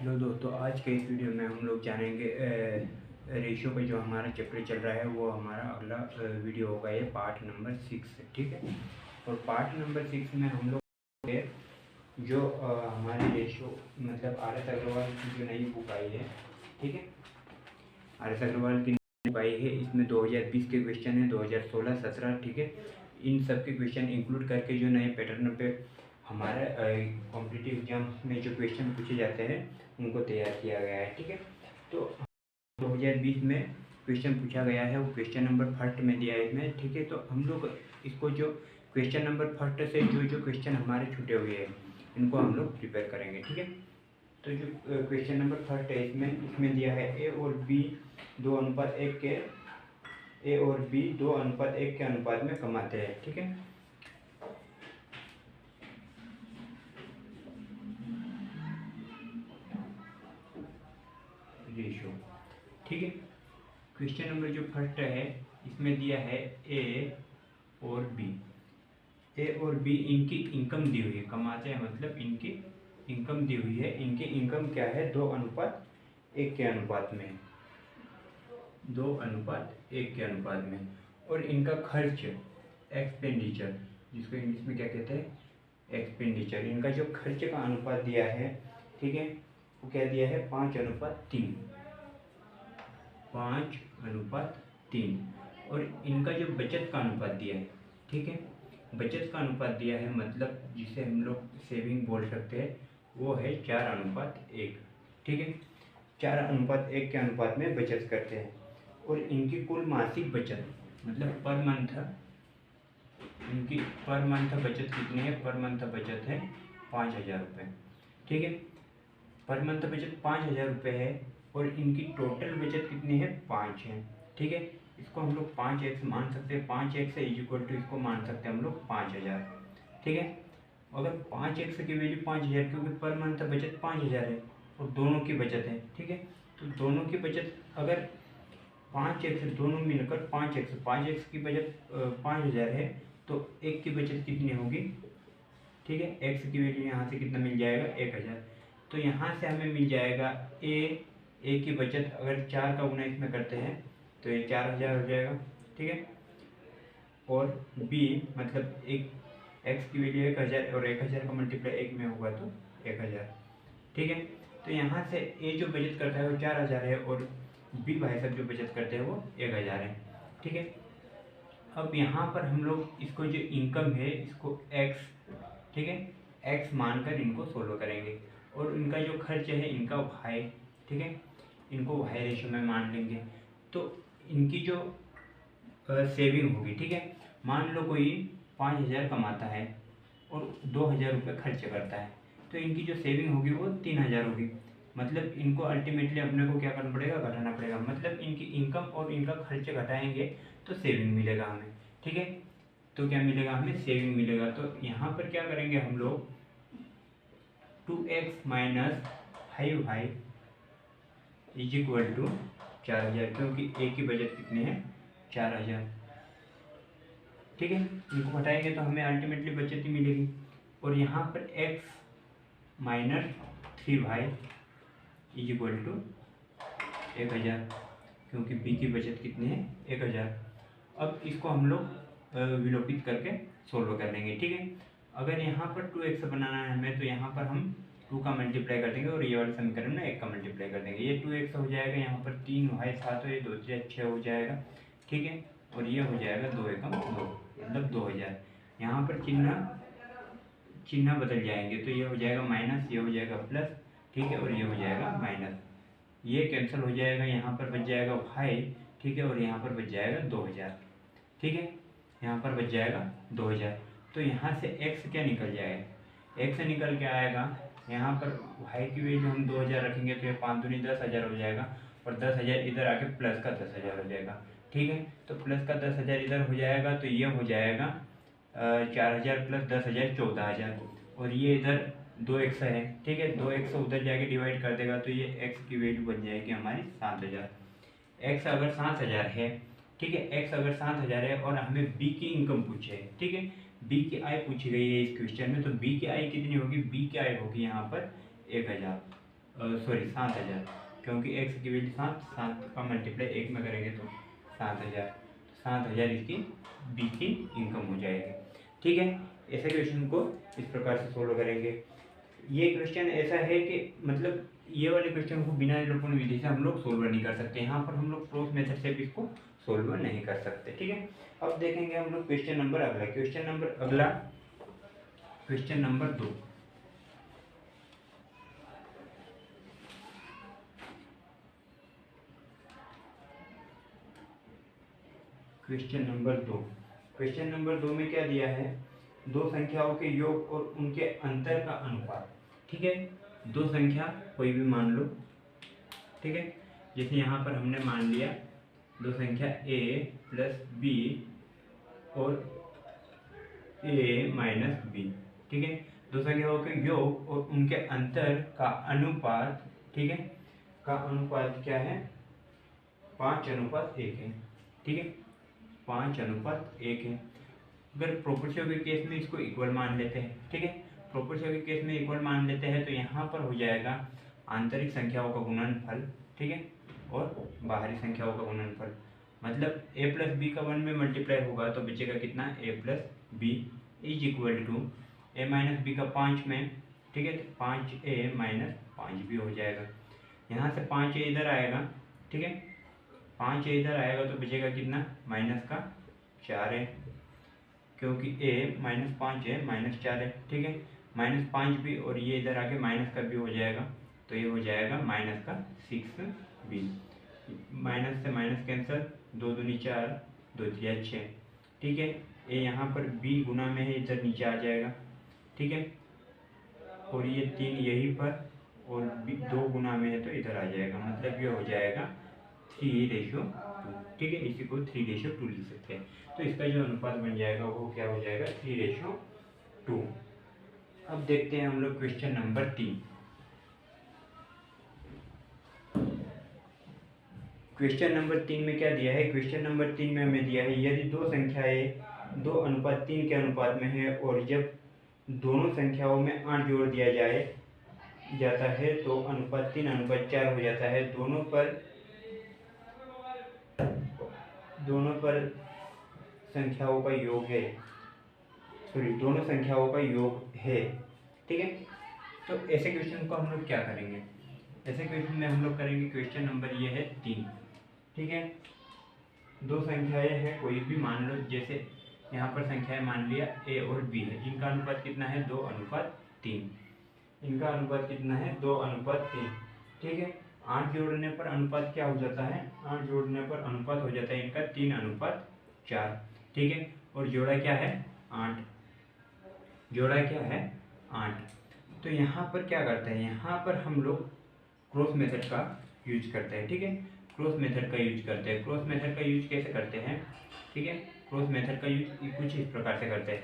Hello दोस्तों, आज के इस वीडियो में हम लोग जानेंगे रेशियो का जो हमारा चैप्टर चल रहा है वो हमारा अगला वीडियो होगा। ये पार्ट नंबर 6 है, ठीक है। और पार्ट नंबर 6 में हम लोग जो हमारी रेशियो मतलब आर एस अग्रवाल की जो नई बुक आई है, ठीक है। आर एस अग्रवाल की नई बुक आई है, इसमें 2020 के क्वेश्चन है, 2016, 17, ठीक है। इन सब के क्वेश्चन इंक्लूड करके जो नए पैटर्न पे हमारे कॉम्पिटिटिव एग्जाम में जो क्वेश्चन पूछे जाते हैं उनको तैयार किया गया है, ठीक है। तो 2020 में क्वेश्चन पूछा गया है, वो क्वेश्चन नंबर फर्स्ट में दिया है इसमें, ठीक है। तो हम लोग इसको जो क्वेश्चन नंबर फर्स्ट से जो क्वेश्चन हमारे छूटे हुए हैं इनको हम लोग प्रिपेयर करेंगे, ठीक है। तो जो क्वेश्चन नंबर फर्स्ट है इसमें दिया है ए और बी 2:1 के ए और बी 2:1 के अनुपात में कमाते हैं, ठीक है। रेशियो, ठीक है। क्वेश्चन नंबर जो फर्स्ट है इसमें दिया है ए और बी इनकी इनकम दी हुई है, कमाते हैं मतलब इनकी इनकम दी हुई है। इनकी इनकम क्या है, 2:1 के अनुपात में, 2:1 के अनुपात में। और इनका खर्च एक्सपेंडिचर, जिसको इंग्लिश में क्या कहते हैं, एक्सपेंडिचर। इनका जो खर्च का अनुपात दिया है, ठीक है, वो क्या दिया है, 5:3, 5:3। और इनका जो बचत का अनुपात दिया है, ठीक है, बचत का अनुपात दिया है मतलब जिसे हम लोग सेविंग बोल सकते हैं, वो है 4:1, ठीक है। 4:1 के अनुपात में बचत करते हैं। और इनकी कुल मासिक बचत मतलब पर मंथ, इनकी पर मंथ बचत कितनी है, पर मंथ बचत है 5,000 रुपये, ठीक है। पर मंथ बचत 5,000 रुपये है। और इनकी टोटल बचत कितनी है, 5 है, ठीक है। इसको हम लोग 5x मान सकते हैं, 5x इज इक्वल टू इसको मान सकते हैं हम लोग 5,000, ठीक है। अगर 5x की वैल्यू 5,000, क्योंकि पर मंथ बचत 5,000 है और दोनों की बचत है, ठीक है। तो दोनों की बचत अगर 5x दोनों मिलकर 5x की बचत 5,000 है, तो एक की बचत कितनी होगी, ठीक है। x की वैल्यू यहाँ से कितना मिल जाएगा, 1,000। तो यहाँ से हमें मिल जाएगा ए की बचत अगर 4 का गुना इसमें करते हैं तो ये 4,000 हो जाएगा, ठीक है। और बी मतलब एक एक्स की वैल्यू 1,000 और 1,000 का मल्टीप्लाई 1 में होगा तो 1,000, ठीक है। तो यहाँ से ए जो बचत करता है वो 4,000 है और बी भाई साहब जो बचत करते हैं वो 1,000 है, ठीक है। अब यहाँ पर हम लोग इसको जो इनकम है इसको एक्स, ठीक है, एक्स मानकर इनको सोल्व करेंगे। और इनका जो खर्च है इनका वाई, ठीक है, इनको वाई रेशियो में मान लेंगे। तो इनकी जो सेविंग होगी, ठीक है, मान लो कोई 5,000 कमाता है और 2,000 रुपये खर्च करता है, तो इनकी जो सेविंग होगी वो 3,000 होगी। मतलब इनको अल्टीमेटली अपने को क्या करना पड़ेगा, घटाना पड़ेगा। मतलब इनकी इनकम और इनका खर्च घटाएंगे तो सेविंग मिलेगा हमें, ठीक है। तो क्या मिलेगा हमें, सेविंग मिलेगा। तो यहाँ पर क्या करेंगे हम लोग, 2x minus 5y is equal to 4,000, क्योंकि ए की बचत कितनी है, 4,000, ठीक है। इनको घटाएंगे तो हमें अल्टीमेटली बचत ही मिलेगी। और यहाँ पर x minus 3y is equal to 1,000, क्योंकि b की बचत कितनी है, 1,000। अब इसको हम लोग विलोपित करके सोल्व कर लेंगे, ठीक है। अगर यहाँ पर 2x बनाना है हमें तो यहाँ पर हम 2 का मल्टीप्लाई कर देंगे और ये वाले समीकरण में 1 का मल्टीप्लाई कर देंगे। ये 2x हो जाएगा, यहाँ पर 3y 7 हो, ये 2 6 हो जाएगा, ठीक है। और ये हो जाएगा 2 एकम 2 मतलब 2,000। यहाँ पर चिन्ह बदल जाएंगे तो ये हो जाएगा माइनस, ये हो जाएगा प्लस, ठीक है, और ये हो जाएगा माइनस। ये कैंसिल हो जाएगा, यहाँ पर बच जाएगा y, ठीक है, और यहाँ पर बच जाएगा 2,000, ठीक है। यहाँ पर बच जाएगा 2,000। तो यहाँ से x क्या निकल जाएगा, x निकल के आएगा, यहाँ पर y की वैल्यू हम 2,000 रखेंगे तो ये 5 दूनी 10,000 हो जाएगा। और 10,000 इधर आके प्लस का 10,000 हो जाएगा, ठीक है। तो प्लस का 10,000 इधर हो जाएगा तो ये हो जाएगा 4,000 प्लस 10,000 14,000। और ये इधर 2x है, ठीक है, 2x उधर जाके डिवाइड कर देगा तो ये x की वैल्यू बन जाएगी हमारी 7,000। x अगर 7,000 है, ठीक है, x अगर 7,000 है और हमें b की इनकम पूछे है, ठीक है, b की आय पूछी गई है इस क्वेश्चन में, तो b की आय कितनी होगी, b की आय होगी यहाँ पर 1,000, सॉरी 7,000, क्योंकि x की वैल्यू 7 का मल्टीप्लाई 1 में करेंगे तो 7,000, 7,000 इसकी बी की इनकम हो जाएगी। ठीक है, ऐसे क्वेश्चन को इस प्रकार से सोल्व करेंगे। ये क्वेश्चन ऐसा है कि मतलब ये वाले क्वेश्चन को बिना निरूपण विधि से हम लोग सोल्व नहीं कर सकते, यहाँ पर हम लोग क्रॉस मेथड से भी इसको सोल्व नहीं कर सकते। ठीक है, अब देखेंगे हम लोग क्वेश्चन नंबर अगला। Question number 2। क्वेश्चन नंबर 2 में क्या दिया है, दो संख्याओं के योग और उनके अंतर का अनुपात। ठीक है, दो संख्या कोई भी मान लो। ठीक है, जैसे यहाँ पर हमने मान लिया दो संख्या a प्लस b और a माइनस b। ठीक है, दो संख्याओं के योग और उनके अंतर का अनुपात, ठीक है, का अनुपात क्या है, 5:1 है। ठीक है, 5:1 है। अगर प्रोपोर्शन के केस में इसको इक्वल मान लेते हैं, ठीक है, प्रोपोर्शन के केस में इक्वल मान लेते हैं तो यहाँ पर हो जाएगा आंतरिक संख्याओं का गुणनफल, ठीक है, और बाहरी संख्याओं का गुणनफल। मतलब a प्लस बी का 1 में मल्टीप्लाई होगा तो बचेगा कितना, a plus b is equal to a minus b का 5 में, ठीक है, तो 5a माइनस 5b हो जाएगा। यहाँ से 5a इधर आएगा, ठीक है, 5a इधर आएगा तो बचेगा कितना, माइनस का 4 है, क्योंकि a माइनस 5 है, माइनस 4 है। ठीक है, माइनस 5 भी और ये इधर आके माइनस का भी हो जाएगा, तो ये हो जाएगा माइनस का 6b। माइनस से माइनस कैंसिल, 2 दूनी 4, 2 3 6। ठीक है, ये यहाँ पर b गुना में है, इधर नीचे आ जाएगा। ठीक है, और ये 3 यहीं पर और 2 गुना में है तो इधर आ जाएगा, मतलब ये हो जाएगा 3:2। ठीक है, इसी को 3:2 लिख सकते हैं। तो इसका जो अनुपात बन जाएगा वो क्या हो जाएगा, 3:2। अब देखते हैं हम लोग क्वेश्चन नंबर 3। क्वेश्चन नंबर 3 में क्या दिया है, क्वेश्चन नंबर 3 में हमें दिया है यदि दो संख्याएं 2:3 के अनुपात में है और जब दोनों संख्याओं में 8 जोड़ दिया जाता है तो अनुपात 3:4 हो जाता है। दोनों पर संख्याओं का योग है, सॉरी, दोनों संख्याओं का योग है। ठीक है, तो ऐसे क्वेश्चन को हम लोग क्या करेंगे, ऐसे क्वेश्चन में हम लोग करेंगे क्वेश्चन नंबर ये है 3। ठीक है, दो संख्याएं हैं कोई भी मान लो, जैसे यहाँ पर संख्याएं मान लिया a और b है, इनका अनुपात कितना है, 2:3। इनका अनुपात कितना है, 2:3। ठीक है, 8 जोड़ने पर अनुपात क्या हो जाता है, 8 जोड़ने पर अनुपात हो जाता है इनका 3:4। ठीक है, और जोड़ा क्या है, 8, जोड़ा क्या है, 8। तो यहाँ पर क्या करते हैं, यहाँ पर हम लोग क्रॉस मेथड का यूज करते हैं। ठीक है, क्रॉस मेथड का यूज करते हैं। क्रॉस मेथड का यूज कैसे करते हैं, ठीक है, क्रॉस मेथड का यूज कुछ इस प्रकार से करते हैं।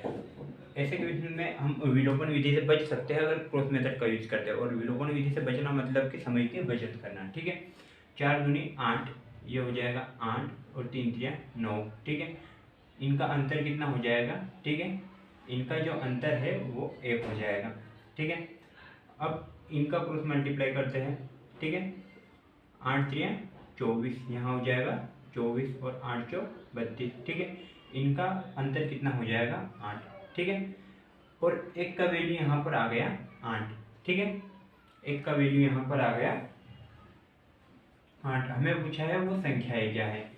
ऐसे क्वेश्चन में हम विलोपन विधि से बच सकते हैं अगर क्रॉस मेथड का यूज करते हैं, और विलोपन विधि से बचना मतलब कि समय की बचत करना। ठीक है, 4 दूनी 8, ये हो जाएगा 8 और 3 3 9। ठीक है, इनका अंतर कितना हो जाएगा, ठीक है, इनका जो अंतर है वो 1 हो जाएगा। ठीक है, अब इनका क्रॉस मल्टीप्लाई करते हैं। ठीक है, 8 3 24, यहाँ हो जाएगा 24 और 8 4 32। ठीक है, इनका अंतर कितना हो जाएगा, 8। ठीक है, और एक का वैल्यू यहाँ पर आ गया 8। ठीक है, एक का वैल्यू यहाँ पर आ गया 8। हमें पूछा है वो संख्याएं क्या है,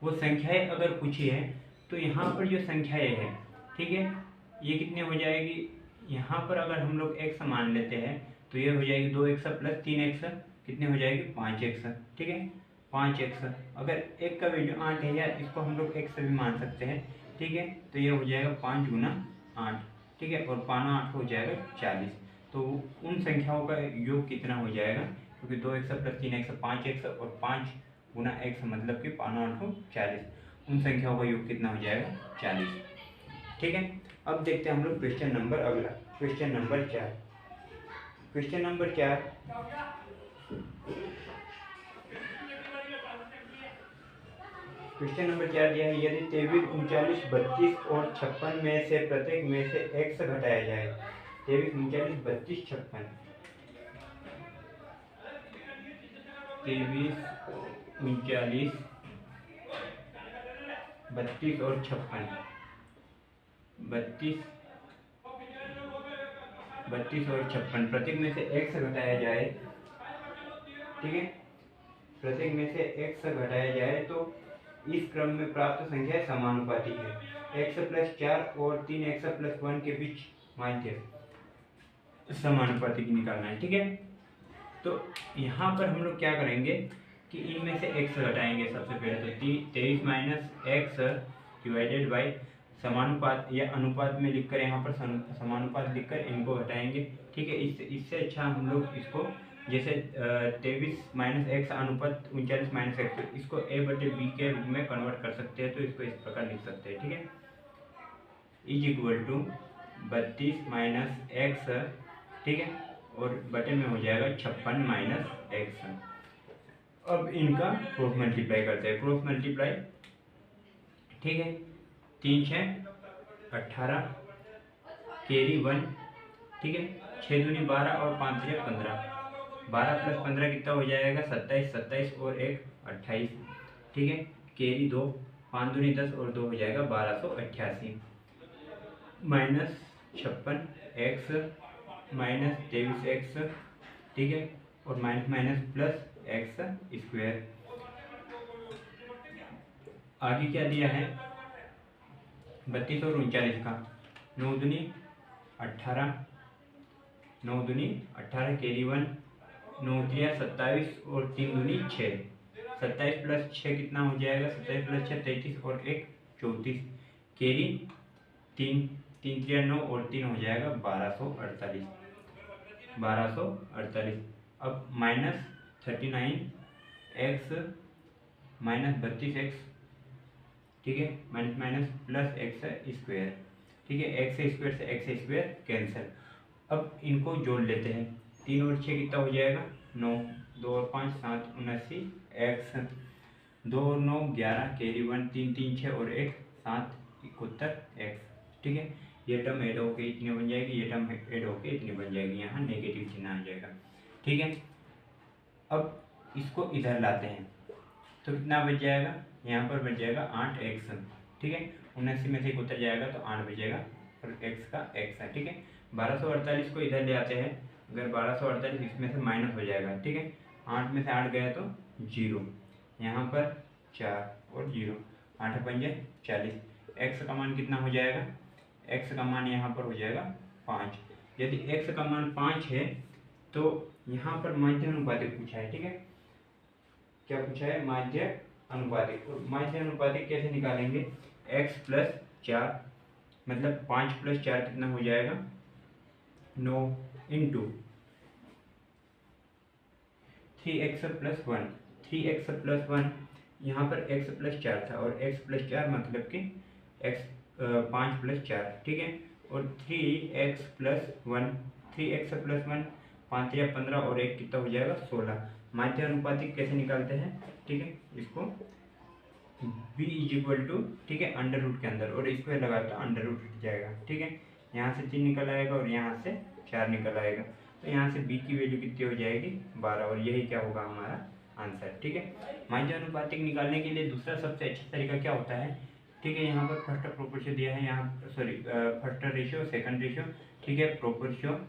वो संख्याएं अगर पूछी है तो यहाँ पर जो संख्याएं है, ठीक है, ये कितने हो जाएगी, यहाँ पर अगर हम लोग x मान लेते हैं तो ये हो जाएगी 2x प्लस 3x, कितने हो जाएगी, 5x। ठीक है, 5x। अगर एक का वैल्यू 8 है या इसको हम लोग x भी मान सकते हैं। ठीक है, तो ये हो जाएगा 5 गुना 8। ठीक है, और 5 8 हो जाएगा 40। तो उन संख्याओं का योग कितना हो जाएगा, क्योंकि 2x प्लस 3x 5x और 5 गुना x मतलब कि 5 8 40, उन संख्याओं का योग कितना हो जाएगा, 40। ठीक है, अब देखते हैं हम लोग क्वेश्चन नंबर अगला, question number 4। Question number 4, question number 4 दिया है यदि 23 39 32 और 56 में से प्रत्येक में से x घटाया जाए। 23 39 32 56, 23, 39, 32 और 56, 32 और 56 प्रत्येक में से x घटाया जाए, ठीक है, प्रत्येक में से x घटाया जाए तो इस क्रम में प्राप्त संख्या समानुपातिक है। x + 4 और 3x + 1 के बीच माध्य समानुपातिक निकालना है, ठीक है। तो यहाँ पर हम लोग क्या करेंगे कि इनमें से x घटाएंगे सबसे पहले, तो 23 - x डिवाइडेड बाई समानुपात या अनुपात में लिखकर, यहाँ पर समानुपात लिखकर इनको घटाएंगे, ठीक है। इससे अच्छा हम लोग इसको जैसे 23 - x अनुपात 39 - x, इसको a/b के रूप में कन्वर्ट कर सकते हैं, तो इसको इस प्रकार लिख सकते हैं, ठीक है, = 32 - x, ठीक है, और बटे में हो जाएगा 56 - x। अब इनका क्रॉस मल्टीप्लाई करते हैं, क्रॉस मल्टीप्लाई, ठीक है, 3 × 6 = 18, कैरी 1, ठीक है, 6 दूनी 12 और 5 × 15, 12 + 15 कितना हो जाएगा 27, 27 और 1 28, ठीक है, कैरी 2, 5 दूनी 10 और 2 हो जाएगा 1288, -56x - 23x, ठीक है, और माइनस प्लस x²। आगे क्या दिया है 32 और 39 का, 9 दूनी 18, 9 दूनी 18, कैरी 1, 9 × 27 और 3 दूनी 6, 27 + 6 कितना हो जाएगा 27 + 6 33 और 1 34, कैरी 3, 3 × 9 और 3 हो जाएगा 1248, 1248। अब -39x - 32x, ठीक है, माइनस प्लस x², ठीक है, x² से x² कैंसिल। अब इनको जोड़ लेते हैं, 3 और 6 कितना हो जाएगा 9, 2 और 5 7 79 x, 2 और 9 11, कैरी 1, 3 3 6 और 1 7 71 x, ठीक है। ये टर्म ऐड होके इतनी बन जाएगी, ये टर्म ऐड होके इतनी बन जाएगी, यहाँ नेगेटिव चिन्ह आ जाएगा, ठीक है। अब इसको इधर लाते हैं तो कितना बच जाएगा, यहाँ पर बच जाएगा 8x, ठीक है, 79 में से एक उतर जाएगा तो 8 बचेगा और x का x है, ठीक है। 1248 को इधर ले आते हैं, अगर 1248 इसमें से माइनस हो जाएगा, ठीक है, 8 में से 8 गया तो 0, यहाँ पर 4 और 0, 8 × 5 = 40, x का मान कितना हो जाएगा, x का मान यहाँ पर हो जाएगा 5। यदि x का मान 5 है तो यहाँ पर माध्य अनुपातिक पूछा है, ठीक है, क्या पूछा है माध्य अनुपातिक। और माध्य अनुपातिक कैसे निकालेंगे, x + 4 मतलब 5 + 4 कितना हो जाएगा 9 × 3x + 1, 3x + 1, यहाँ पर x + 4 था और x + 4 मतलब कि x 5 + 4, ठीक है, और 3x + 1, 3x + 1, 5 × 15 और 1 कितना हो जाएगा 16। माध्य अनुपातिक कैसे निकालते हैं, ठीक है, इसको b = ठीक है √ के अंदर, और स्क्वायर लगा तो √ हट जाएगा, ठीक है, यहाँ से 3 निकल आएगा और यहाँ से 4 निकल आएगा, तो यहाँ से b की वैल्यू कितनी हो जाएगी 12, और यही क्या होगा हमारा आंसर, ठीक है। माध्य अनुपातिक निकालने के लिए दूसरा सबसे अच्छा तरीका क्या होता है, ठीक है, यहाँ पर फर्स्ट प्रोपोर्शन दिया है, यहाँ sorry first ratio, second ratio, ठीक है, प्रोपोर्शन,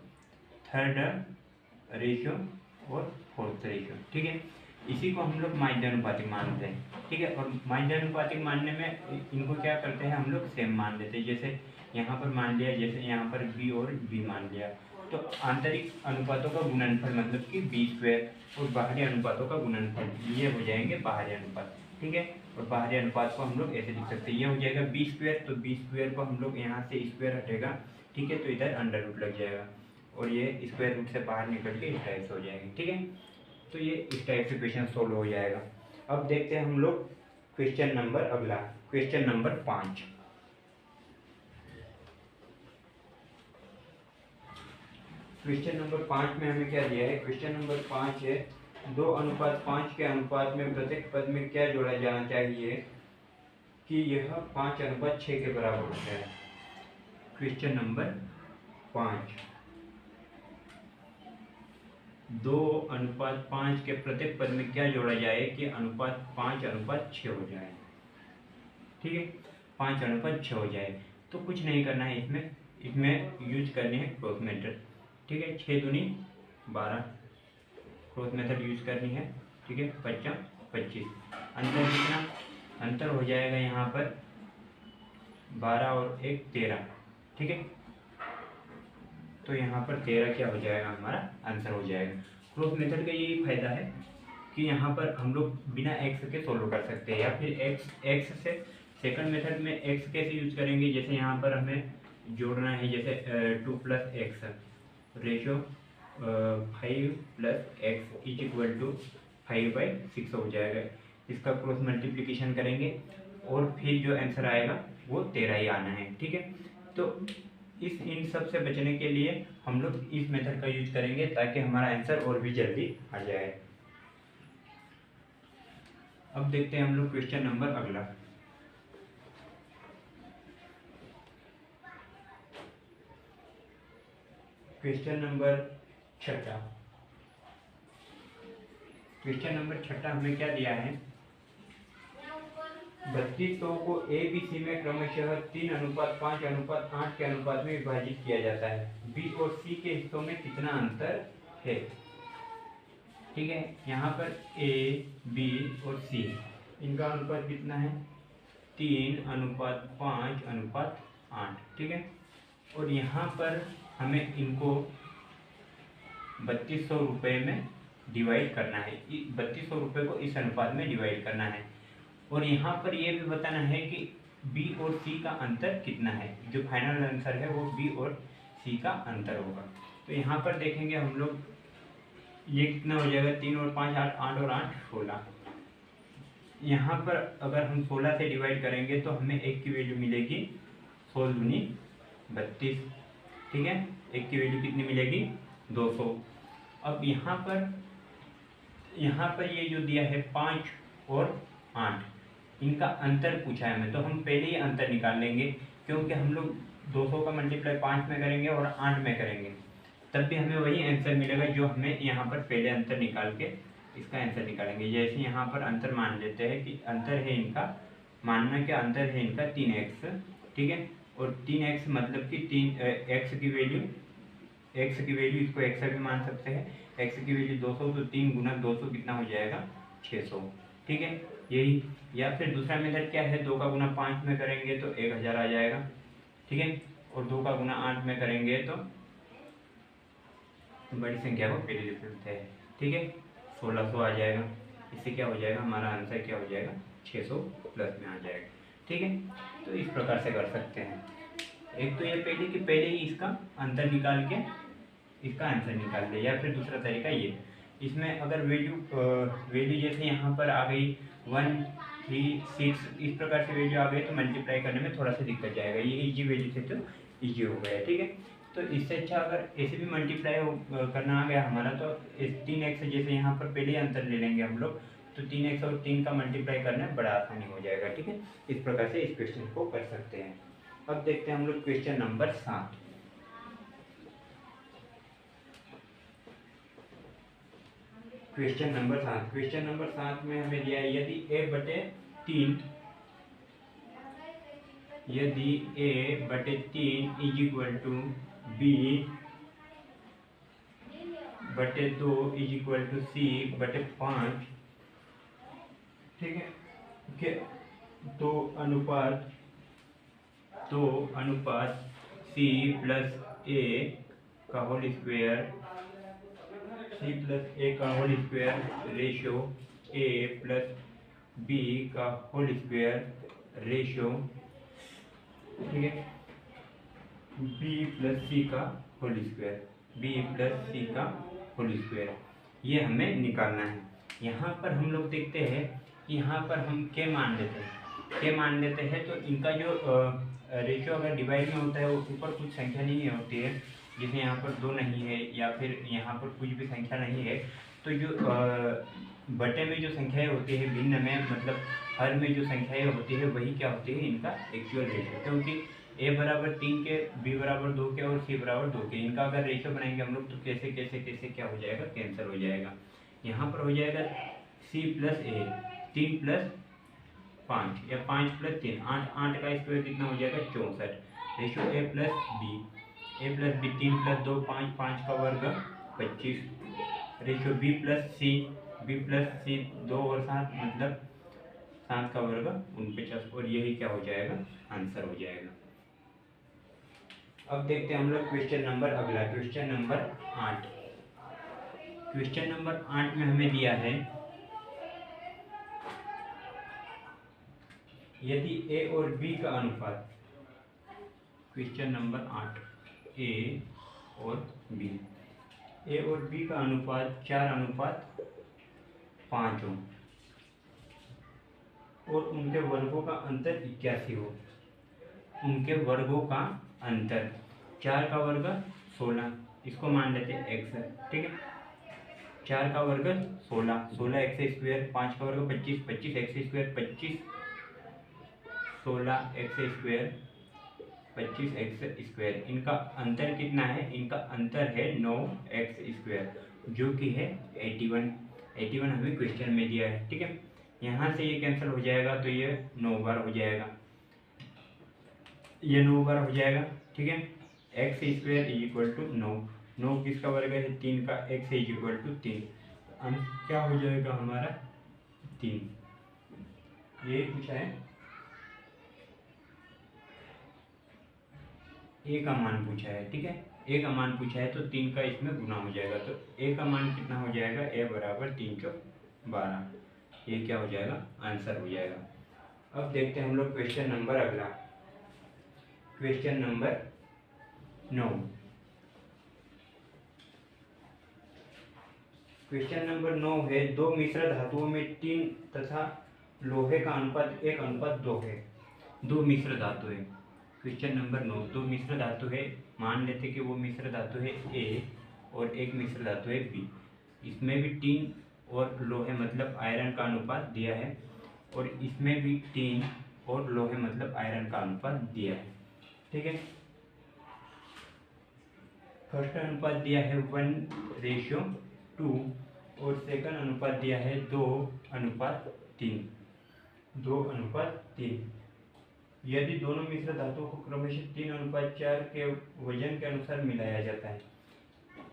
थर्ड रेशियो और फोर्थ रेशियो, ठीक है, इसी को हम लोग माध्य अनुपातिक मानते हैं, ठीक है। और माध्य अनुपातिक मानने में इनको क्या करते हैं हम लोग सेम मान लेते हैं, जैसे यहाँ पर मान लिया, जैसे यहाँ पर b और b मान लिया, तो आंतरिक अनुपातों का गुणनफल मतलब कि b² और बाहरी अनुपातों का गुणनफल, ये हो जाएंगे बाहरी अनुपात, ठीक है। और बाहरी अनुपात को हम लोग ऐसे लिख सकते हैं, ये हो जाएगा b², तो b² को हम लोग यहाँ से स्क्वायर हटेगा, ठीक है, तो इधर √ लग जाएगा और ये स्क्वायर रूट से बाहर निकल के इस टाइप से हो जाएंगे, ठीक है। तो ये इस टाइप से क्वेश्चन सोल्व हो जाएगा। अब देखते हैं हम लोग क्वेश्चन नंबर अगला, क्वेश्चन नंबर 5। क्वेश्चन नंबर 5 में हमें क्या दिया है, क्वेश्चन नंबर 5 है 2:5 के अनुपात में प्रत्येक पद में क्या जोड़ा जाना चाहिए कि यह 5:6 के बराबर हो जाए। क्वेश्चन नंबर 5, 2:5 के प्रत्येक पद में क्या जोड़ा जाए कि अनुपात 5:6 हो जाए। ठीक है, 5:6 हो जाए। तो कुछ नहीं करना है, इसमें यूज करनी है क्रॉस मेथड। ठीक है, 6 दूनी 12 क्रॉस मेथड यूज करनी है। ठीक है, 5×25 अंतर कितना, अंतर हो जाएगा यहाँ पर 12 और 1 13। ठीक है, तो यहाँ पर 13 क्या हो जाएगा, हमारा आंसर हो जाएगा। क्रॉस मेथड का यही फायदा है कि यहाँ पर हम लोग बिना एक्स के सोल्व कर सकते हैं, या फिर एक्स से सेकंड मेथड में एक्स कैसे यूज करेंगे, जैसे यहाँ पर हमें जोड़ना है, जैसे 2 + x रेशो 5 + x = 5/6 हो जाएगा। इसका क्रॉस मल्टीप्लिकेशन करेंगे और फिर जो आंसर आएगा वो 13 ही आना है। ठीक है, तो इन सब से बचने के लिए हम लोग इस मेथड का यूज करेंगे ताकि हमारा आंसर और भी जल्दी आ जाए। अब देखते हैं हम लोग क्वेश्चन नंबर अगला। Question number 6। क्वेश्चन नंबर 6 हमें क्या दिया है, 3200 को ए बी सी में क्रमशः 3:5:8 के अनुपात में विभाजित किया जाता है। बी और सी के हिस्सों में कितना अंतर है। ठीक है, यहाँ पर ए बी और सी इनका अनुपात कितना है, 3:5:8। ठीक है, और यहाँ पर हमें इनको 3200 रुपये में डिवाइड करना है। 3200 रुपये को इस अनुपात में डिवाइड करना है, और यहाँ पर यह भी बताना है कि बी और सी का अंतर कितना है। जो फाइनल आंसर है वो बी और सी का अंतर होगा। तो यहाँ पर देखेंगे हम लोग, ये कितना हो जाएगा, 3 और 5 8, 8 और 8 16। यहाँ पर अगर हम 16 से डिवाइड करेंगे तो हमें एक की वैल्यू मिलेगी 16 दूनी 32। ठीक है, एक की वैल्यू कितनी मिलेगी, 200। अब यहाँ पर ये जो दिया है 5 और 8, इनका अंतर पूछा है हमें, तो हम पहले ही अंतर निकाल लेंगे, क्योंकि हम लोग 200 का मल्टीप्लाई 5 में करेंगे और 8 में करेंगे, तब भी हमें वही आंसर मिलेगा जो हमें यहाँ पर पहले अंतर निकाल के इसका आंसर निकालेंगे। जैसे यहाँ पर अंतर मान लेते हैं कि अंतर है इनका, मानना क्या, अंतर है इनका 3x। ठीक है, और 3x मतलब कि 3 x की वैल्यू इसको x भी मान सकते हैं, x की वैल्यू 200, तो 3 × 200 कितना हो जाएगा, 600। ठीक है, यही। या फिर दूसरा मेथड क्या है, 2 का गुना 5 में करेंगे तो 1000 आ जाएगा। ठीक है, और 2 का गुना 8 में करेंगे तो बड़ी संख्या को पहले लिख लेते हैं। ठीक है, 1600 आ जाएगा। इससे क्या हो जाएगा, हमारा आंसर क्या हो जाएगा, 600 प्लस में आ जाएगा। ठीक है, तो इस प्रकार से कर सकते हैं। एक तो ये पहले ही इसका अंतर निकाल के इसका आंसर निकाल दे, या फिर दूसरा तरीका ये, इसमें अगर वैल्यू जैसे यहाँ पर आ गई 1 3 6, इस प्रकार से वैल्यू आ गई तो मल्टीप्लाई करने में थोड़ा सा दिक्कत जाएगा। ये इजी वैल्यू थे तो इजी हो गया। ठीक है, तो इससे अच्छा अगर ऐसे भी मल्टीप्लाई करना आ गया हमारा, तो 3x जैसे यहाँ पर पहले अंतर ले लेंगे हम लोग, तो 3x और 3 का मल्टीप्लाई करना बड़ा आसानी हो जाएगा। ठीक है, इस प्रकार से इस क्वेश्चन को कर सकते हैं। अब देखते हैं हम लोग क्वेश्चन नंबर 7। क्वेश्चन नंबर 7 में हमें दिया है, यदि a/3 b/2 c/5। ठीक है, तो अनुपात c + a का whole square ratio a + b का होल स्क्वायर रेशियो, ठीक है, b + c का होल स्क्वायर, ये हमें निकालना है। यहाँ पर हम लोग देखते हैं कि यहाँ पर हम क्या मान लेते हैं, तो इनका जो रेशियो अगर डिवाइड में होता है वो ऊपर कुछ संख्या नहीं होती है, जैसे यहाँ पर 2 नहीं है या फिर यहाँ पर कुछ भी संख्या नहीं है, तो जो बटे में जो संख्याएं होती है भिन्न में, मतलब हर में जो संख्याएं होती है वही क्या होती है, इनका एक्चुअल रेशियो। क्योंकि ए बराबर 3 के, बी बराबर 2 के और सी बराबर 2 के। इनका अगर रेशियो बनाएंगे हम लोग तो कैसे कैसे कैसे क्या हो जाएगा, कैंसिल हो जाएगा। यहाँ पर हो जाएगा सी प्लस ए, 3 प्लस 5 या 5 प्लस 3 8, 8 का स्क्वायर कितना हो जाएगा 64। Ratio A plus B, 3 plus 2 5, 5 का वर्ग 25। रेशियो बी प्लस सी, 2 और 7 मतलब 7 का वर्ग 49। और यही क्या हो जाएगा, आंसर हो जाएगा। अब देखते हैं हम लोग क्वेश्चन नंबर अगला, क्वेश्चन नंबर 8। क्वेश्चन नंबर 8 में हमें दिया है यदि ए और बी का अनुपात, क्वेश्चन नंबर 8, ए और बी, ए और बी का अनुपात 4:5 हो और उनके वर्गों का अंतर 81 हो। उनके वर्गों का अंतर, 4 का वर्ग 16, इसको मान लेते हैं एक्स, ठीक है। 4 का वर्ग 16, 16 एक्स स्क्वायर, 5 का वर्ग 25, 25 x square, 25 16 x square, 25 x square. इनका अंतर कितना है, इनका अंतर है 9 एक्स स्क्वायर, जो कि है 81। 81 हमें क्वेश्चन में दिया है, ठीक है। यहाँ से ये कैंसिल हो जाएगा तो ये 9 बार हो जाएगा, ये 9 बार हो जाएगा, ठीक है। X square is equal to 9, 9 किसका वर्ग है 3 का, एक्स इज इक्वल टू 3। क्या हो जाएगा हमारा 3, ये पूछा है। ए का मान पूछा है, ठीक है। ए का मान पूछा है तो 3 का इसमें गुना हो जाएगा, तो ए का मान कितना हो जाएगा, ए बराबर 3 चौक 12। ये क्या हो जाएगा, आंसर हो जाएगा। अब देखते हैं हम लोग क्वेश्चन नंबर अगला, क्वेश्चन नंबर 9। क्वेश्चन नंबर 9 है, दो मिश्र धातुओं में टीन तथा लोहे का अनुपात 1:2 है। दो मिश्र धातु है, क्वेश्चन नंबर 9, दो मिश्र धातु है। मान लेते कि वो मिश्र धातु है ए और एक मिश्र धातु है बी। इसमें भी टीन और लोहे मतलब आयरन का अनुपात दिया है और इसमें भी टीन और लोहे मतलब आयरन का अनुपात दिया है, ठीक है। फर्स्ट अनुपात दिया है 1:2 और सेकंड अनुपात दिया है 2:3, 2:3। यदि दोनों मिश्र धातुओं को क्रमशः 3:4 के वजन के अनुसार मिलाया जाता है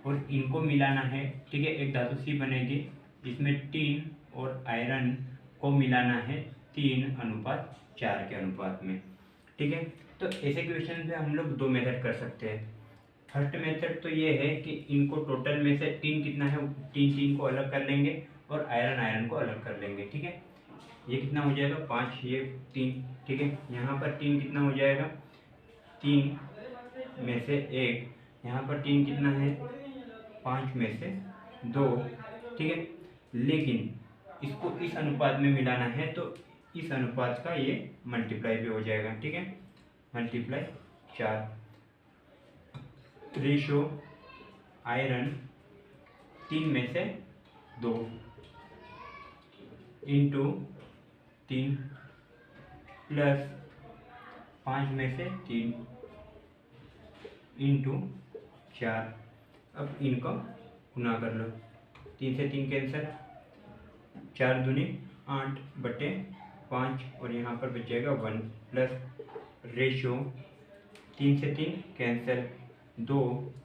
और इनको मिलाना है, ठीक है। एक धातु सी बनेगी, इसमें टीन और आयरन को मिलाना है 3:4 के अनुपात में, ठीक है। तो ऐसे क्वेश्चन पे हम लोग दो मेथड कर सकते हैं। फर्स्ट मेथड तो ये है कि इनको टोटल में से टीन कितना है, टीन को अलग कर लेंगे और आयरन को अलग कर लेंगे, ठीक है। ये कितना हो जाएगा 5, ये 3, ठीक है। यहाँ पर टीन कितना हो जाएगा, 3 में से 1, यहाँ पर टीन कितना है 5 में से 2, ठीक है। लेकिन इसको इस अनुपात में मिलाना है तो इस अनुपात का ये मल्टीप्लाई भी हो जाएगा, ठीक है। मल्टीप्लाई 4, रेशो आयरन 3 में से 2 इंटू 3 प्लस 5 में से 3 इंटू 4। अब इनको गुना कर लो, 3 से 3 कैंसिल, 4 दूनी 8/5 और यहाँ पर बचेगा 1 प्लस रेशो 3 से 3 कैंसिल, 2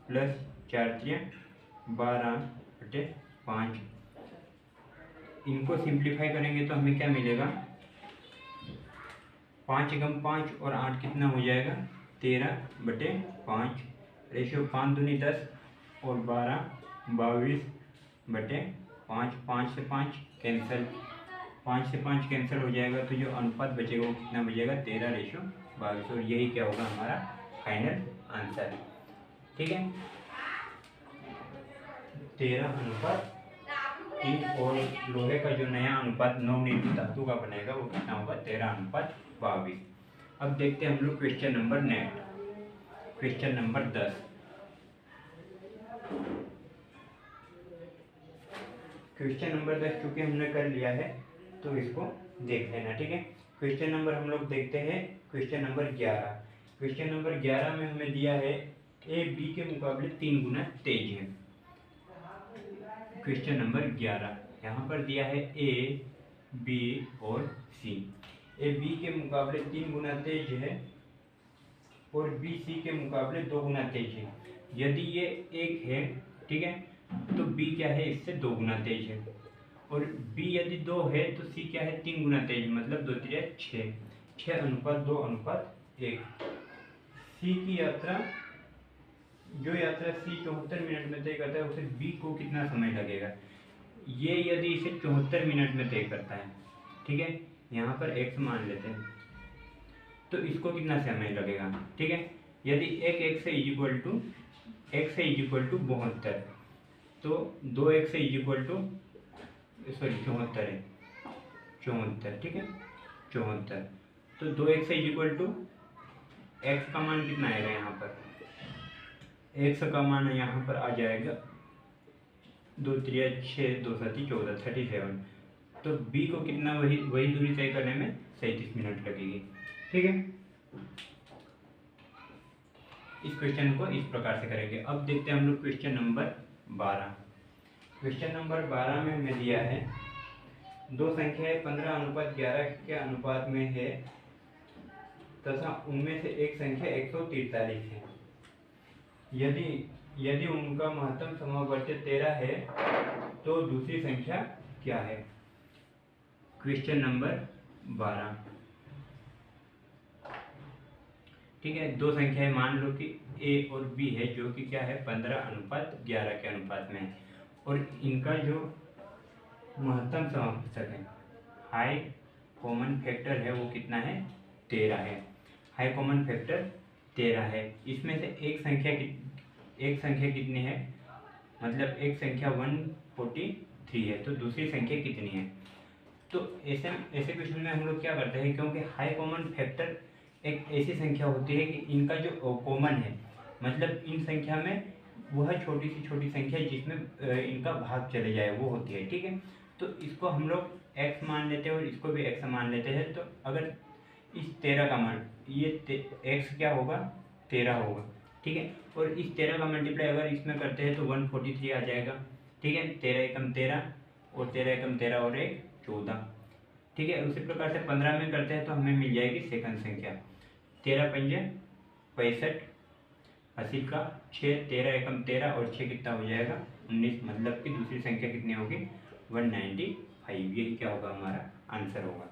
प्लस 4 3 12/5। इनको सिंप्लीफाई करेंगे तो हमें क्या मिलेगा, 5 एकम 5 और 8 कितना हो जाएगा 13/5। रेशियो 5 दूनी 10 और 12 22/5। 5 से 5 कैंसिल, 5 से 5 कैंसिल हो जाएगा तो जो अनुपात बचेगा वो कितना बचेगा 13:22। और यही क्या होगा हमारा फाइनल आंसर, ठीक है। 13:3 और लोहे का जो नया अनुपात 9 धातु का बनेगा वो कितना होगा 13:22। अब देखते हैं हम लोग question number next, question number 10। Question number 10 चूंकि हमने कर लिया है तो इसको देख लेना, ठीक है। क्वेश्चन नंबर हम लोग देखते हैं क्वेश्चन नंबर 11। क्वेश्चन नंबर 11 में हमें दिया है ए बी के मुकाबले 3 गुना तेज है। क्वेश्चन नंबर 11 यहाँ पर दिया है ए बी और सी। ए बी के मुकाबले 3 गुना तेज है और बी सी के मुकाबले 2 गुना तेज है। यदि ये 1 है, ठीक है, तो बी क्या है, इससे 2 गुना तेज है। और बी यदि 2 है तो सी क्या है, 3 गुना तेज है, मतलब 2 3 6, 6:2:1। सी की यात्रा, जो यात्रा सी 74 मिनट में तय करता है, उसे बी को कितना समय लगेगा। ये यदि इसे 74 मिनट में तय करता है, ठीक है, यहाँ पर x मान लेते हैं, तो इसको कितना समय लगेगा, ठीक है। यदि एक x है इक्वल टू 72, तो 2x है इक्वल टू 74 है, 74, ठीक है, 74। तो 2x है इक्वल टू x का मान कितना आएगा, यहाँ पर x का मान यहाँ पर आ जाएगा 2 3 6 2 7 14, 37। तो b को कितना, वही दूरी तय करने में 37 मिनट लगेगी, ठीक है। इस क्वेश्चन को इस प्रकार से करेंगे। अब देखते हैं हम लोग क्वेश्चन नंबर 12। क्वेश्चन नंबर 12 में हमें दिया है दो संख्याएं 15:11 के अनुपात में है तथा उनमें से एक संख्या 143 है। यदि उनका महत्तम समवर्ती 13 है तो दूसरी संख्या क्या है। क्वेश्चन नंबर 12, ठीक है। दो संख्याएं मान लो कि a और b है, जो कि क्या है 15:11 के अनुपात में है, और इनका जो महत्तम समवर्तक है, हाई कॉमन फैक्टर है, वो कितना है, 13 है। हाई कॉमन फैक्टर 13 है। इसमें से एक संख्या कितनी है, मतलब एक संख्या 143 है, तो दूसरी संख्या कितनी है। तो ऐसे क्वेश्चन में हम लोग क्या करते हैं, क्योंकि हाई कॉमन फैक्टर एक ऐसी संख्या होती है कि इनका जो कॉमन है, मतलब इन संख्या में वह छोटी से संख्या जिसमें इनका भाग चले जाए, वो होती है, ठीक है। तो इसको हम लोग x मान लेते हैं और इसको भी x मान लेते हैं। तो अगर इस 13 का मान, ये x क्या होगा, 13 होगा, ठीक है। और इस 13 का मल्टीप्लाई अगर इसमें करते हैं तो 143 आ जाएगा, ठीक है। 13 एकम 13 और 13 एकम 13 और 1 14, ठीक है। उसी प्रकार से 15 में करते हैं तो हमें मिल जाएगी सेकंड संख्या 13 पंजे 65, 80 का 6, 13 एकम 13 और 6 कितना हो जाएगा 19, मतलब कि दूसरी संख्या कितनी होगी 195। यही क्या होगा, हमारा आंसर होगा।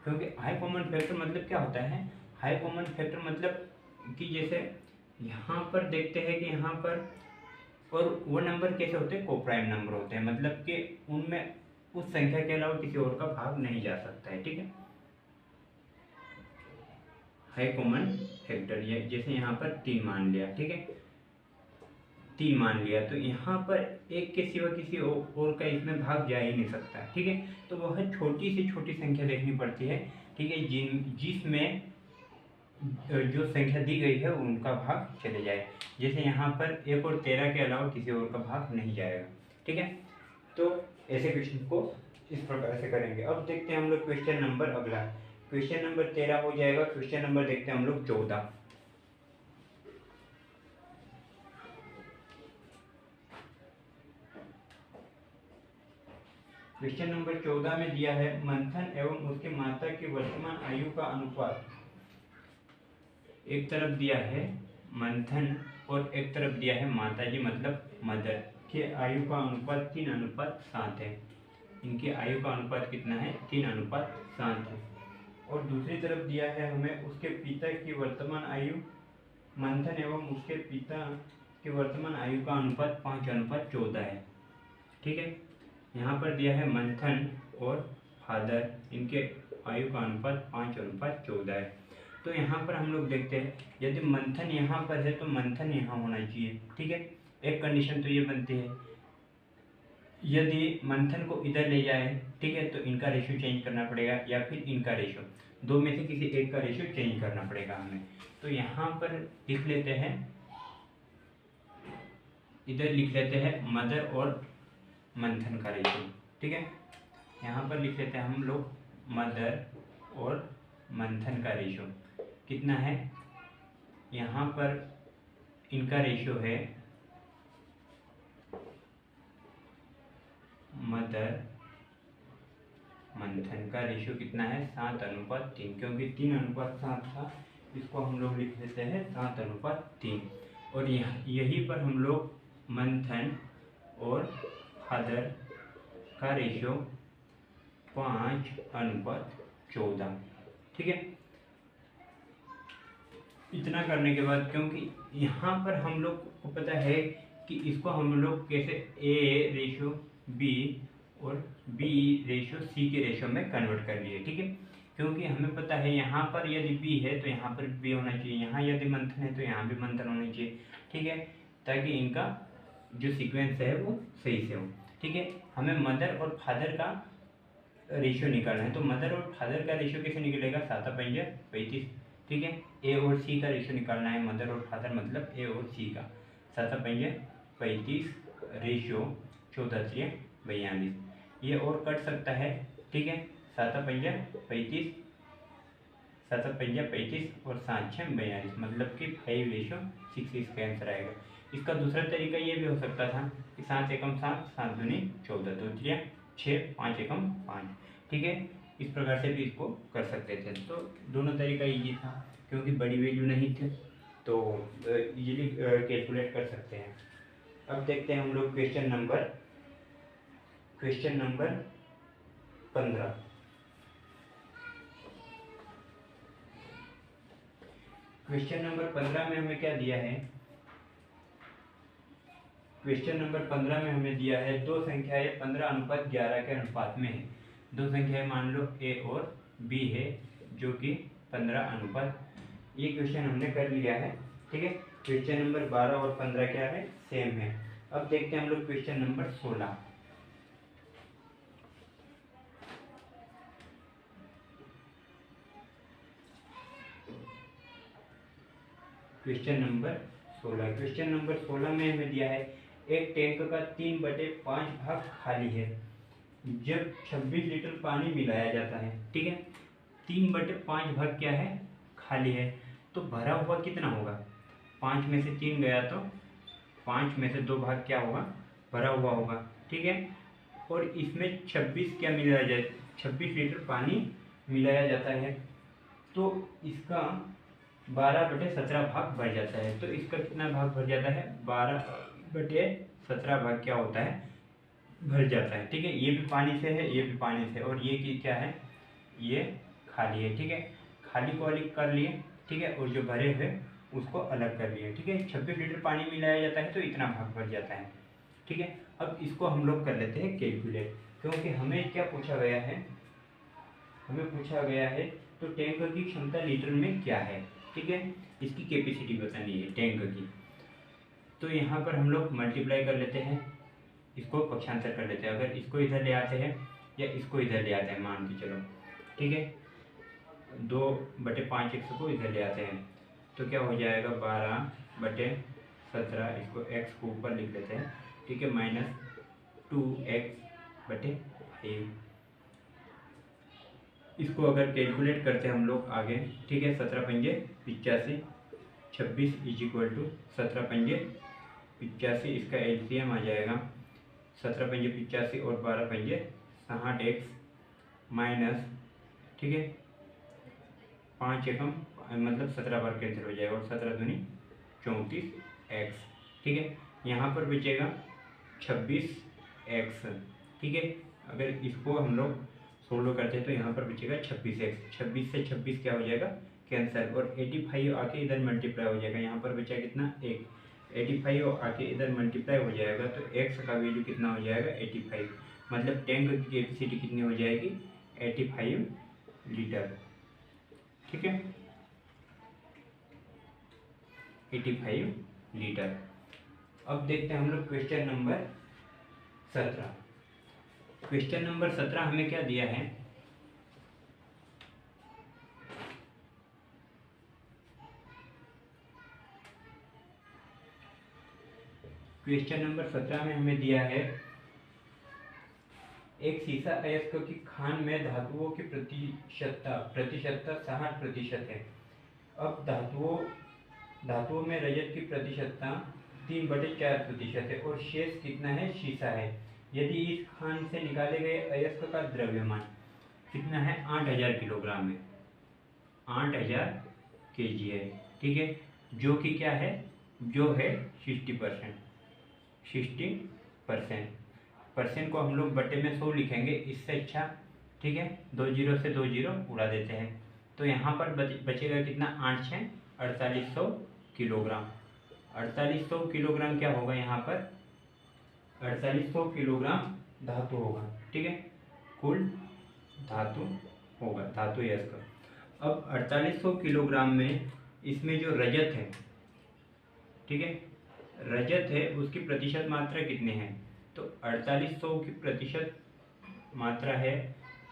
क्योंकि हाई कॉमन फैक्टर मतलब क्या होता है, हाई कॉमन फैक्टर मतलब कि जैसे यहाँ पर देखते हैं कि यहाँ पर, और वो नंबर कैसे होते हैं, कोप्राइम नंबर होते हैं, मतलब कि उनमें उस संख्या के अलावा किसी और का भाग नहीं जा सकता है, ठीक है। हाई कॉमन फैक्टर, ये जैसे यहाँ पर 3 मान लिया, ठीक है, 3 मान लिया, तो यहाँ पर एक के सिवा किसी और का इसमें भाग जा ही नहीं सकता, ठीक है। तो वह छोटी से छोटी संख्या देखनी पड़ती है, ठीक है, जिसमें जो संख्या दी गई है उनका भाग चले जाए। जैसे यहाँ पर 1 और 13 के अलावा किसी और का भाग नहीं जाएगा, ठीक है। तो ऐसे क्वेश्चन को इस प्रकार से करेंगे। अब देखते हैं हम लोग क्वेश्चन नंबर अगला। क्वेश्चन नंबर 13 हो जाएगा। क्वेश्चन नंबर देखते हैं हम लोग 14। क्वेश्चन नंबर 14 में दिया है मंथन एवं उसके माता की वर्तमान आयु का अनुपात। एक तरफ दिया है मंथन और एक तरफ दिया है माताजी, मतलब मदर के आयु का अनुपात 3:7 है। इनकी आयु का अनुपात कितना है, 3:7 है। और दूसरी तरफ दिया है हमें उसके पिता की वर्तमान आयु, मंथन एवं उसके पिता की वर्तमान आयु का अनुपात 5:14 है, ठीक है। यहाँ पर दिया है मंथन और फादर, इनके आयु का अनुपात 5:14 है। तो यहाँ पर हम लोग देखते हैं, यदि मंथन यहाँ पर है तो मंथन यहाँ होना चाहिए, ठीक है। एक कंडीशन तो ये बनती है, यदि मंथन को इधर ले जाए, ठीक है, तो इनका रेशियो चेंज करना पड़ेगा, या फिर इनका रेशियो, दो में से किसी एक का रेशियो चेंज करना पड़ेगा हमें। तो यहाँ पर लिख लेते हैं, इधर लिख लेते हैं मदर और मंथन का रेशियो, ठीक है। यहाँ पर लिख लेते हैं हम लोग मदर और मंथन का रेशियो। कितना है, यहाँ पर इनका रेशियो है मदर मंथन का रेशियो कितना है 7:3, क्योंकि 3:7 था, इसको हम लोग लिख देते हैं 7:3। और यहीं पर हम लोग मंथन और फादर का रेशियो 5:14, ठीक है। इतना करने के बाद, क्योंकि यहाँ पर हम लोग को पता है कि इसको हम लोग कैसे ए रेशियो बी और बी रेशियो सी के रेशियो में कन्वर्ट कर लिए, ठीक है। क्योंकि हमें पता है यहाँ पर यदि बी है तो यहाँ पर बी होना चाहिए, यहाँ यदि मंथन है तो यहाँ भी मंथन होना चाहिए, ठीक है, ताकि इनका जो सीक्वेंस है वो सही से हो, ठीक है। हमें मदर और फादर का रेशियो निकालना है, तो मदर और फादर का रेशियो कैसे निकलेगा, 7×5 = 35, ठीक है। ए और सी का रेशियो निकालना है, मदर और फादर मतलब ए और सी का, 7×5 = 35 रेशियो 14×3 = 42। ये और कट सकता है, ठीक है, 7×5 = 35 और 7×6 = 42, मतलब कि 5:6 इसका आंसर आएगा। इसका दूसरा तरीका ये भी हो सकता था कि 7 एकम 7, 7 दूनी 14, 2 3 6, 5 एकम 5, ठीक है। इस प्रकार से भी इसको कर सकते थे। तो दोनों तरीका इजी था, क्योंकि बड़ी वैल्यू नहीं थे तो इजीली कैलकुलेट कर सकते हैं। अब देखते हैं हम लोग क्वेश्चन नंबर 15। क्वेश्चन नंबर 15 में हमें क्या दिया है, क्वेश्चन नंबर 15 में हमें दिया है दो संख्याएं 15:11 के अनुपात में है। दो संख्याएं मान लो ए और बी है, जो कि 15 ये क्वेश्चन हमने कर लिया है, ठीक है। क्वेश्चन नंबर 12 और 15 क्या है, सेम है। अब देखते हैं हम लोग क्वेश्चन नंबर 16। क्वेश्चन नंबर 16 में हमें दिया है एक टैंक का 3/5 भाग खाली है जब 26 लीटर पानी मिलाया जाता है, ठीक है। 3/5 भाग क्या है, खाली है, तो भरा हुआ कितना होगा, 5 में से 3 गया तो 5 में से 2 भाग क्या होगा, भरा हुआ होगा, ठीक है। और इसमें 26 क्या मिलाया जाए, 26 लीटर पानी मिलाया जाता है, तो इसका 12/17 भाग भर जाता है। तो इसका कितना भाग भर जाता है, 12/17 भाग क्या होता है, भर जाता है, ठीक है। ये भी पानी से है, ये भी पानी से, और ये क्या है, ये खाली है, ठीक है। खाली को अलग कर लिए, ठीक है, और जो भरे हुए उसको अलग कर लिए, ठीक है। 26 लीटर पानी मिलाया जाता है तो इतना भाग भर जाता है, ठीक है। अब इसको हम लोग कर लेते हैं कैलकुलेट, क्योंकि हमें क्या पूछा गया है, हमें पूछा गया है तो टैंक की क्षमता लीटर में क्या है, ठीक है, इसकी कैपेसिटी बतानी है टैंक की। तो यहाँ पर हम लोग मल्टीप्लाई कर लेते हैं, इसको पक्षांतर कर लेते हैं। अगर इसको इधर ले आते हैं या इसको इधर ले आते हैं, मान के चलो, ठीक है, 2/5 x को इधर ले आते हैं तो क्या हो जाएगा, 12/17, इसको x को ऊपर लिख लेते हैं, ठीक है, -2x/5। इसको अगर कैलकुलेट करते हैं हम लोग आगे, ठीक है, 17×5 = 85, 26 = 17×85, इसका एलसीएम आ जाएगा 17×85 और 12×60x माइनस, ठीक है, 5 एकम मतलब 17 बार कैंसिल हो जाएगा, और 17 दूनी 34x, ठीक है। यहाँ पर बचेगा 26x, ठीक है। अगर इसको हम लोग सोल्व करते हैं तो यहाँ पर बचेगा 26x, 26 से 26 क्या हो जाएगा, कैंसिल, और 85 आके इधर मल्टीप्लाई हो जाएगा, यहाँ पर बचा कितना, 1, 85 आके इधर मल्टीप्लाई हो जाएगा तो x का वैल्यू कितना हो जाएगा, 85, मतलब टैंक की कैपेसिटी कितनी हो जाएगी, 85 लीटर, ठीक है, 85 लीटर। अब देखते हैं हम लोग क्वेश्चन नंबर 17। क्वेश्चन नंबर 17 हमें क्या दिया है, क्वेश्चन नंबर 17 में हमें दिया है एक शीशा अयस्क की खान में धातुओं की प्रतिशतता 60% है। अब धातुओं में रजत की प्रतिशतता 3/4% है और शेष कितना है, शीशा है। यदि इस खान से निकाले गए अयस्क का द्रव्यमान कितना है, 8000 किलोग्राम है, 8000 kg है, ठीक है, जो कि क्या है, जो है 60%। 60% परसेंट को हम लोग बटे में 100 लिखेंगे, इससे अच्छा, ठीक है, 2 जीरो से 2 जीरो उड़ा देते हैं, तो यहाँ पर बचेगा कितना, 8 6 4800 किलोग्राम। 4800 किलोग्राम क्या होगा यहाँ पर, 4800 किलोग्राम धातु होगा, ठीक है, कुल धातु होगा, धातु यस्क। अब 4800 किलोग्राम में इसमें जो रजत है, ठीक है, रजत है उसकी प्रतिशत मात्रा कितने हैं, तो 4800 की प्रतिशत मात्रा है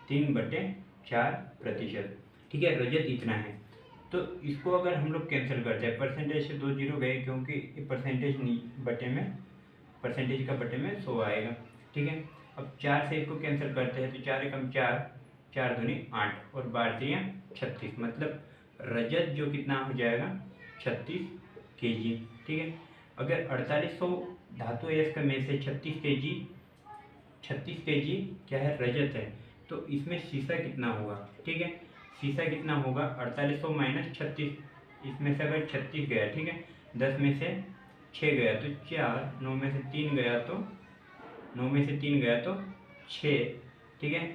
3/4%, ठीक है, रजत इतना है। तो इसको अगर हम लोग कैंसिल करते हैं, परसेंटेज से 2 जीरो गए क्योंकि परसेंटेज बटे में, परसेंटेज का बटे में 100 आएगा, ठीक है। अब 4 से इसको कैंसिल करते हैं तो 4 एकम 4, 4 दूनी 8 और 12 3 36, मतलब रजत जो कितना हो जाएगा, 36 kg, ठीक है। अगर 4800 धातु अयस्क में से 36 kg क्या है, रजत है, तो इसमें शीशा कितना होगा, ठीक है, शीशा कितना होगा, 4800 माइनस 36, इसमें से अगर 36 गया, ठीक है, 10 में से 6 गया तो 4, 9 में से 3 गया तो 9 में से 3 गया तो 6, ठीक है,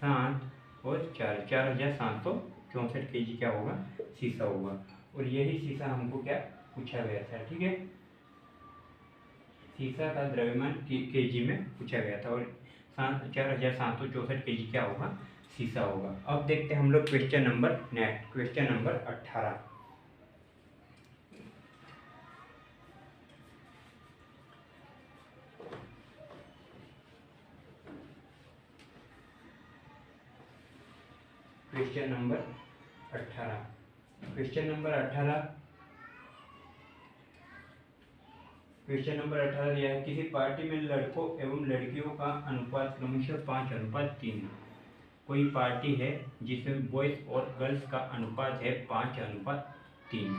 7 और 4, 4764 kg क्या होगा, शीशा होगा। और यही शीशा हमको क्या पूछा गया था, ठीक है, शीशा का द्रव्यमान kg में पूछा गया था, और 4764 kg क्या होगा, शीशा होगा। अब देखते हैं हम लोग question number next, question number 18। Question number 18, question number 18, question number 18 दिया है, किसी पार्टी में लड़कों एवं लड़कियों का अनुपात क्रमशः 5:3 है। कोई पार्टी है जिसमें बॉयज और गर्ल्स का अनुपात है 5:3,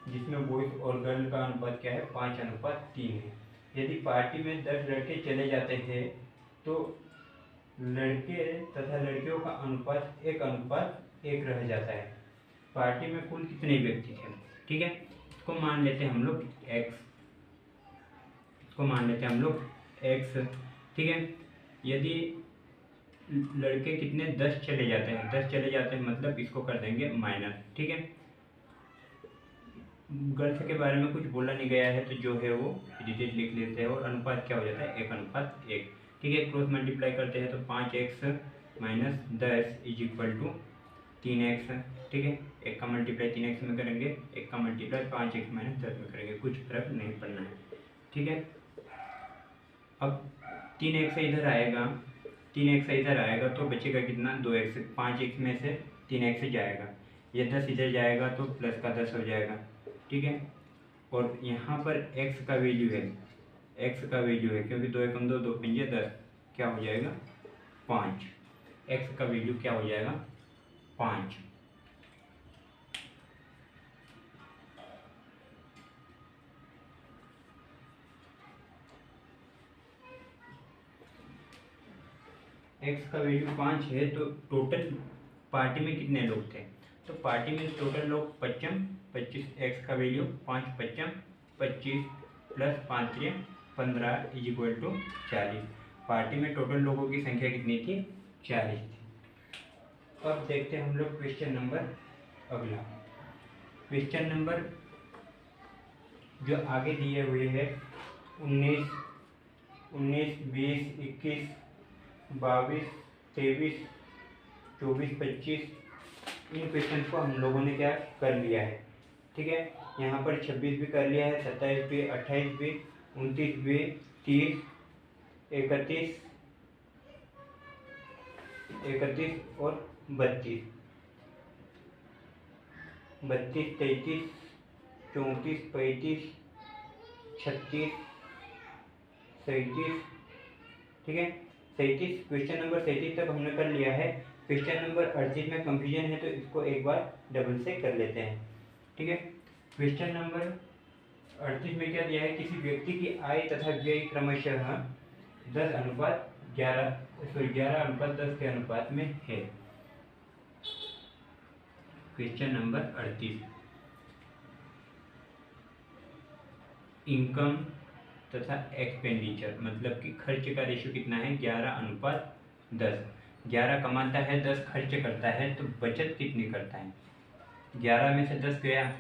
जिसमें बॉयज और गर्ल का अनुपात क्या है, 5:3 है। यदि पार्टी में 10 लड़के चले जाते हैं तो लड़के तथा लड़कियों का अनुपात 1:1 रह जाता है। पार्टी में कुल कितने व्यक्ति थे, ठीक है, इसको मान लेते हैं हम लोग x, इसको मान लेते हैं हम लोग x, ठीक है। यदि लड़के कितने 10 चले जाते हैं, 10 चले जाते हैं मतलब इसको कर देंगे माइनस, ठीक है। गर्ल्स के बारे में कुछ बोला नहीं गया है तो जो है वो डिटेल लिख लेते हैं, और अनुपात क्या हो जाता है, 1:1, ठीक है। क्रॉस मल्टीप्लाई करते हैं तो 5x minus 10 is equal to 3x, ठीक है, 1 का मल्टीप्लाई 3x में करेंगे, 1 का मल्टीप्लाई 5x माइनस 10 में करेंगे, कुछ फर्क नहीं पड़ना है, ठीक है। अब 3x से इधर आएगा, 3x से इधर आएगा तो बचेगा कितना, 2x, 5x में से 3x जाएगा, ये 10 इधर जाएगा तो प्लस का 10 हो जाएगा, ठीक है। और यहाँ पर x का वैल्यू है, x का वैल्यू है क्योंकि 2 एकम 2, 2 पंजे 10, क्या हो जाएगा 5, x का वैल्यू क्या हो जाएगा 5। x का वैल्यू 5 है तो टोटल पार्टी में कितने लोग थे, तो पार्टी में टोटल लोग 25, x का value 5 5 25 plus 5 3 15 is equal to 40। Party में टोटल लोगों की संख्या कितनी थी, 40 थी। अब देखते हैं हम लोग क्वेश्चन नंबर अगला, क्वेश्चन नंबर जो आगे दिए हुए हैं 19, 20, 21, 22, 23, 24, 25, इन क्वेश्चन को हम लोगों ने क्या कर लिया है, ठीक है। यहाँ पर 26 भी कर लिया है, 27 भी, 28 भी, 29 भी, 30, 31 और 32, 32, 33, 34, 35, 36, 37, ठीक है, 37, क्वेश्चन नंबर 37 तक हमने कर लिया है। क्वेश्चन नंबर 38 में कंफ्यूजन है तो इसको एक बार डबल से कर लेते हैं, ठीक है। क्वेश्चन नंबर 38 में क्या दिया है, किसी व्यक्ति की आय तथा व्यय क्रमशः 11:10 के अनुपात में है। क्वेश्चन नंबर 38, इनकम तथा एक्सपेंडिचर मतलब कि खर्च का रेशियो कितना है, 11:10। 11 कमाता है, 10 खर्च करता है, तो बचत कितनी करता है। 11 में से 10 गया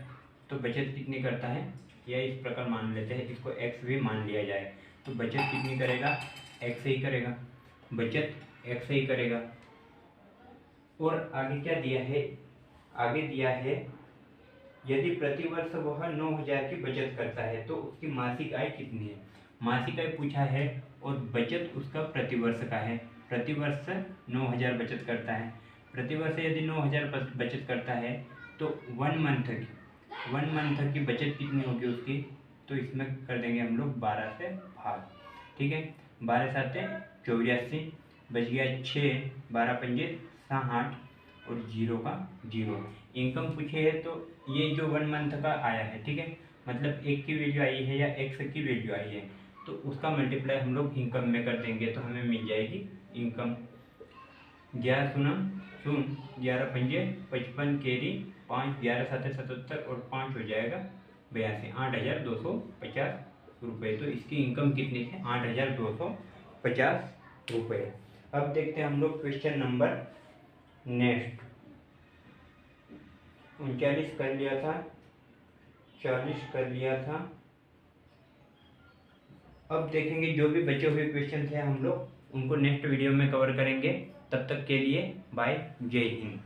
तो बचत कितनी करता है, या इस प्रकार मान लेते हैं, इसको x भी मान लिया जाए, तो बचत कितनी करेगा, x ही करेगा, बचत x ही करेगा। और आगे क्या दिया है, आगे दिया है यदि प्रतिवर्ष वह 9,000 की बचत करता है तो उसकी मासिक आय कितनी है। मासिक आय पूछा है और बचत उसका प्रतिवर्ष का है। प्रतिवर्ष 9,000 बचत करता है, प्रतिवर्ष यदि 9,000 बचत करता है तो 1 मंथ की बचत कितनी होगी उसकी, तो इसमें कर देंगे हम लोग 12 से भाग, ठीक है। 12 7 84, बच गया 6, 12 पंजे 60 और 0 का 0। इनकम पूछे है तो ये जो 1 मंथ का आया है, ठीक है, मतलब एक की वैल्यू आई है या एक्स की वैल्यू आई है, तो उसका मल्टीप्लाई हम लोग इनकम में कर देंगे तो हमें मिल जाएगी इनकम। 11 शून्य शून्य, 11 पंजे 55, कैरी 5, 11 7 77 और 5 हो जाएगा 82, 8,250 रुपये। तो इसकी इनकम कितनी है, 8,250 रुपये। अब देखते हैं हम लोग क्वेश्चन नंबर नेक्स्ट। 39 कर लिया था, 40 कर लिया था। अब देखेंगे जो भी बचे हुए क्वेश्चन थे हम लोग उनको नेक्स्ट वीडियो में कवर करेंगे। तब तक के लिए बाय, जय हिंद।